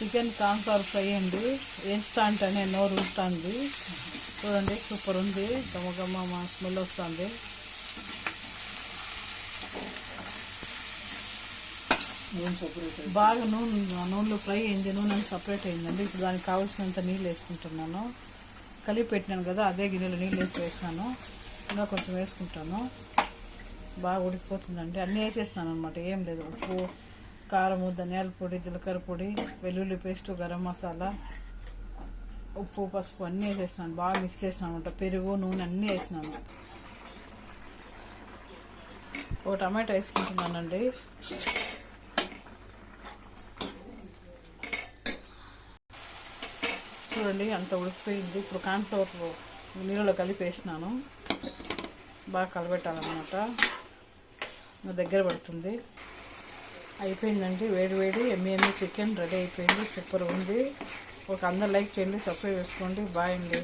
Chicken cornflour fry అండి. వేస్తా అంటేనే నోరు ఊరుతుంది. చూడండి సూపర్ ఉంది. గమ్మగమ్మ మా స్మెల్ వస్తుంది. బాగా నూనెలో ఫ్రై అయింది. నూనె సపరేట్ అయిందండి. ఇప్పుడు దానికి కావాల్సినంత నీళ్ళు వేసుకుంటున్నాను. కలిపి పెట్టినాను కదా, అదే గిన్నెలో నీళ్ళు వేసినాను. ఇంకా కొంచెం వేసుకుంటాను. బాగా ఉడికిపోతుందండి. అన్నీ వేసేసినాను అనమాట. ఏం లేదు, ఉప్పు, కారము, ధనియాల పొడి, జీలకర్ర పొడి, వెల్లుల్లి పేస్టు, గరం మసాలా, ఉప్పు, పసుపు అన్నీ వేసేసినాను. బాగా మిక్స్ చేసినాను అనమాట. పెరుగు, నూనె అన్నీ వేసినాను. ఒక టమాటా వేసుకుంటున్నానండి. చూడండి అంత ఉడికిపోయింది. ఇప్పుడు కార్న్ఫ్లవర్ నీళ్ళలో కలిపి వేసినాను. బాగా కలబెట్టాలన్నమాట. దగ్గర పడుతుంది. అయిపోయిందండి. వేడి వేడి ఎమ్మి చికెన్ రెడీ అయిపోయింది. సూపర్ ఉంది. ఒక అందరు లైక్ చేయండి, సబ్స్క్రైబ్ చేసుకోండి. బాయ్ అండి.